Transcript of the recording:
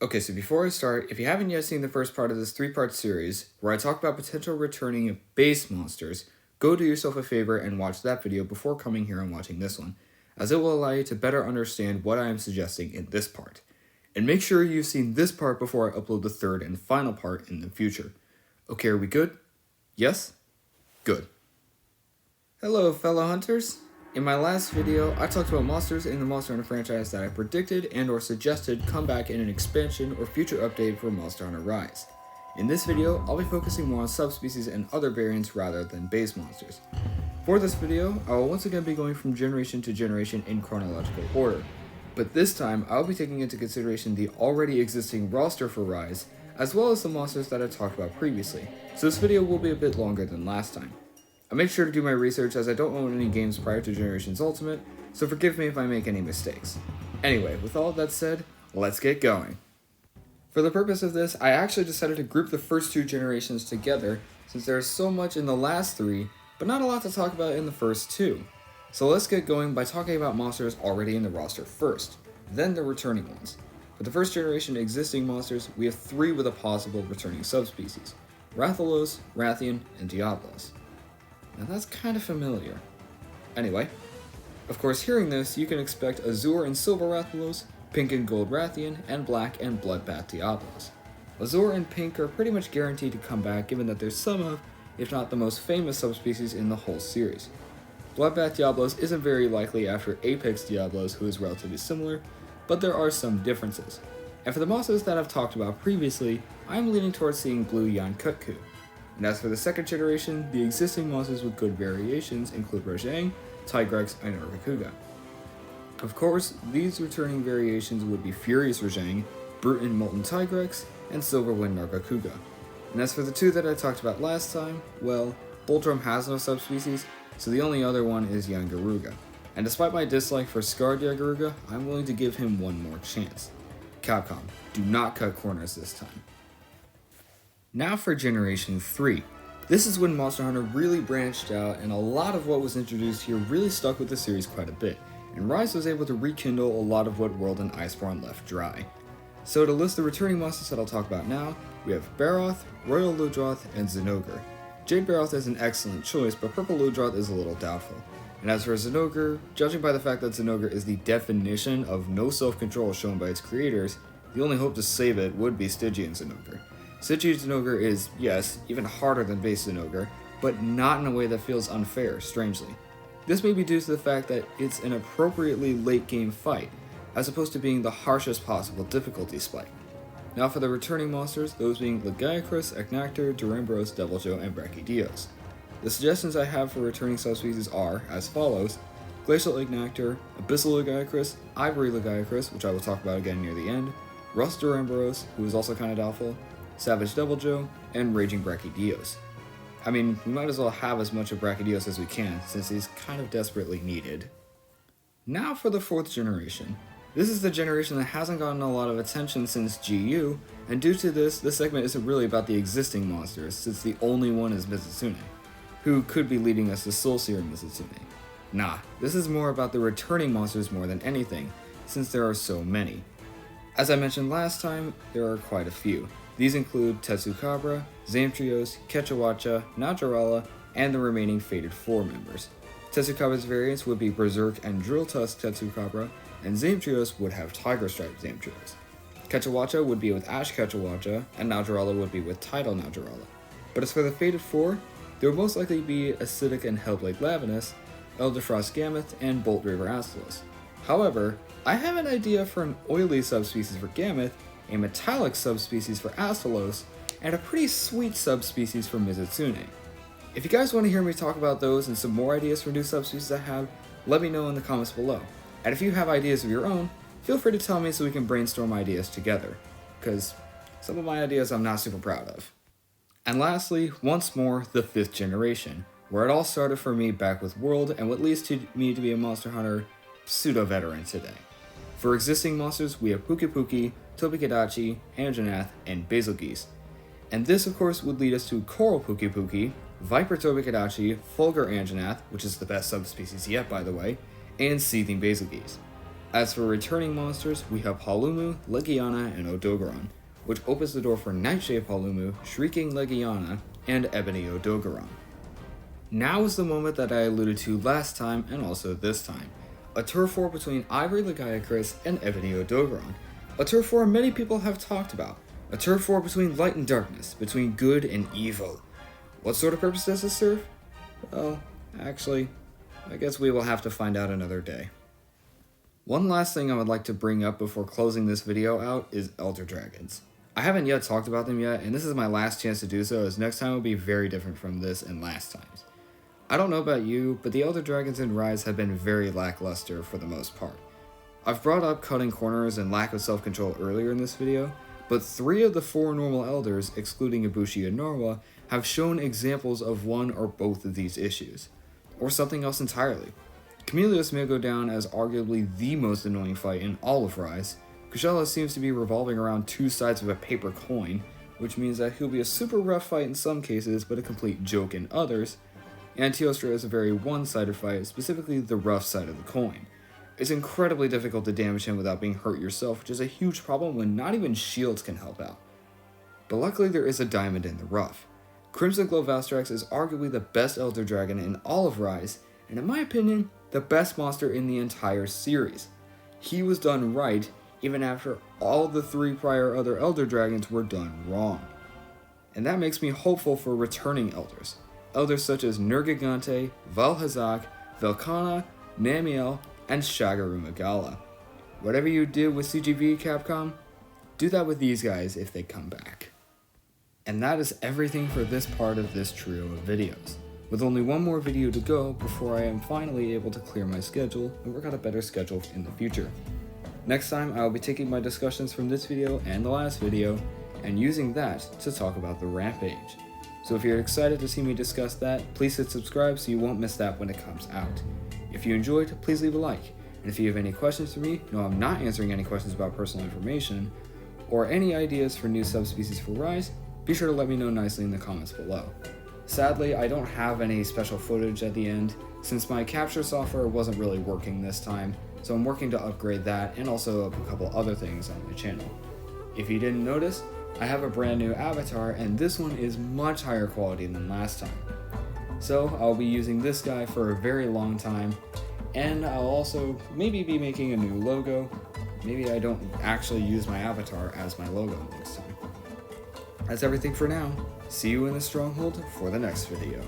Okay, so before I start, if you haven't yet seen the first part of this 3-part series, where I talk about potential returning base monsters, go do yourself a favor and watch that video before coming here and watching this one, as it will allow you to better understand what I am suggesting in this part. And make sure you've seen this part before I upload the third and final part in the future. Okay, are we good? Yes? Good. Hello, fellow hunters. In my last video, I talked about monsters in the Monster Hunter franchise that I predicted and or suggested come back in an expansion or future update for Monster Hunter Rise. In this video, I'll be focusing more on subspecies and other variants rather than base monsters. For this video, I will once again be going from generation to generation in chronological order, but this time I'll be taking into consideration the already existing roster for Rise, as well as the monsters that I talked about previously, so this video will be a bit longer than last time. I make sure to do my research as I don't own any games prior to Generations Ultimate, so forgive me if I make any mistakes. Anyway, with all that said, let's get going. For the purpose of this, I actually decided to group the first two generations together since there is so much in the last three, but not a lot to talk about in the first two. So let's get going by talking about monsters already in the roster first, then the returning ones. For the first generation existing monsters, we have 3 with a possible returning subspecies: Rathalos, Rathian, and Diablos. Now that's kind of familiar. Anyway, of course hearing this, you can expect Azure and Silver Rathalos, Pink and Gold Rathian, and Black and Bloodbath Diablos. Azure and Pink are pretty much guaranteed to come back given that they're some of, if not the most famous subspecies in the whole series. Bloodbath Diablos isn't very likely after Apex Diablos, who is relatively similar, but there are some differences. And for the monsters that I've talked about previously, I'm leaning towards seeing Blue Yan Kutku. And as for the second generation, the existing monsters with good variations include Rajang, Tigrex, and Nargacuga. Of course, these returning variations would be Furious Rajang, Brute and Molten Tigrex, and Silverwind Nargacuga. And as for the 2 that I talked about last time, well, Boldrum has no subspecies, so the only other one is Yangaruga. And despite my dislike for Scarred Yangaruga, I'm willing to give him one more chance. Capcom, do not cut corners this time. Now for Generation 3. This is when Monster Hunter really branched out, and a lot of what was introduced here really stuck with the series quite a bit, and Rise was able to rekindle a lot of what World and Iceborne left dry. So to list the returning monsters that I'll talk about now, we have Barroth, Royal Ludroth, and Zinogre. Jade Barroth is an excellent choice, but Purple Ludroth is a little doubtful. And as for Zinogre, judging by the fact that Zinogre is the definition of no self-control shown by its creators, the only hope to save it would be Stygian Zinogre. Stygian Zinogre is, yes, even harder than base Zinogre, but not in a way that feels unfair, strangely. This may be due to the fact that it's an appropriately late-game fight, as opposed to being the harshest possible difficulty spike. Now for the returning monsters, those being Lagiacrus, Acnactor, Durambros, Deviljho, and Brachydios. The suggestions I have for returning subspecies are as follows: Glacial Acnactor, Abyssal Lagiacrus, Ivory Lagiacrus, which I will talk about again near the end, Rust Durambros, who is also kind of doubtful, Savage Deviljho, and Raging Brachydios. I mean, we might as well have as much of Brachydios as we can, since he's kind of desperately needed. Now for the 4th generation. This is the generation that hasn't gotten a lot of attention since GU, and due to this segment isn't really about the existing monsters, since the only one is Mizutsune, who could be leading us to Soul Seer Mizutsune. Nah, this is more about the returning monsters more than anything, since there are so many. As I mentioned last time, there are quite a few. These include Tetsukabra, Zamtrios, Quechahuacha, Najarala, and the remaining Fated 4 members. Tetsukabra's variants would be Berserk and Drill Tusk Tetsukabra, and Zamtrios would have Tiger Stripe Zamtrios. Quechahuacha would be with Ash Quechahuacha, and Najarala would be with Tidal Najarala. But as for the Fated 4, there would most likely be Acidic and Hellblade Lavinus, Elderfrost Gammoth, and Bolt River Astalos. However, I have an idea for an oily subspecies for Gammoth, a metallic subspecies for Astalos, and a pretty sweet subspecies for Mizutsune. If you guys want to hear me talk about those and some more ideas for new subspecies I have, let me know in the comments below. And if you have ideas of your own, feel free to tell me so we can brainstorm ideas together, because some of my ideas I'm not super proud of. And lastly, once more, the 5th generation, where it all started for me back with World and what leads to me to be a Monster Hunter pseudo-veteran today. For existing monsters, we have Puki-Puki, Tobikadachi, Anjanath, and Basilgeuse. And this, of course, would lead us to Coral Puki-Puki, Viper Tobikadachi, Fulgur Anjanath, which is the best subspecies yet, by the way, and Seething Basilgeuse. As for returning monsters, we have Halumu, Legiana, and Odogaron, which opens the door for Nightshade Halumu, Shrieking Legiana, and Ebony Odogaron. Now is the moment that I alluded to last time and also this time. A turf war between Ivory Legiacris and Ebony Odogaron. A turf war many people have talked about. A turf war between light and darkness, between good and evil. What sort of purpose does this serve? Well, actually, I guess we will have to find out another day. One last thing I would like to bring up before closing this video out is Elder Dragons. I haven't yet talked about them yet, and this is my last chance to do so, as next time will be very different from this and last times. I don't know about you, but the Elder Dragons in Rise have been very lackluster for the most part. I've brought up cutting corners and lack of self-control earlier in this video, but 3 of the 4 normal elders, excluding Ibushi and Narwa, have shown examples of one or both of these issues. Or something else entirely. Chameleos may go down as arguably the most annoying fight in all of Rise. Kushala seems to be revolving around 2 sides of a paper coin, which means that he'll be a super rough fight in some cases, but a complete joke in others. And Teostra is a very one-sided fight, specifically the rough side of the coin. It's incredibly difficult to damage him without being hurt yourself, which is a huge problem when not even shields can help out. But luckily there is a diamond in the rough. Crimson Glow Asterox is arguably the best Elder Dragon in all of Rise, and in my opinion, the best monster in the entire series. He was done right, even after all the 3 prior other Elder Dragons were done wrong. And that makes me hopeful for returning Elders. Elders such as Nergigante, Valhazak, Velkhana, Namiel, and Shagaru Magala. Whatever you did with CGV, Capcom, do that with these guys if they come back. And that is everything for this part of this trio of videos, with only one more video to go before I am finally able to clear my schedule and work out a better schedule in the future. Next time I will be taking my discussions from this video and the last video and using that to talk about the Rampage. So if you're excited to see me discuss that, please hit subscribe so you won't miss that when it comes out. If you enjoyed, please leave a like, and if you have any questions for me, no, I'm not answering any questions about personal information, or any ideas for new subspecies for Rise, be sure to let me know nicely in the comments below. Sadly, I don't have any special footage at the end, since my capture software wasn't really working this time, so I'm working to upgrade that and also a couple other things on my channel. If you didn't notice, I have a brand new avatar, and this one is much higher quality than last time. So I'll be using this guy for a very long time, and I'll also maybe be making a new logo. Maybe I don't actually use my avatar as my logo next time. That's everything for now. See you in the Stronghold for the next video.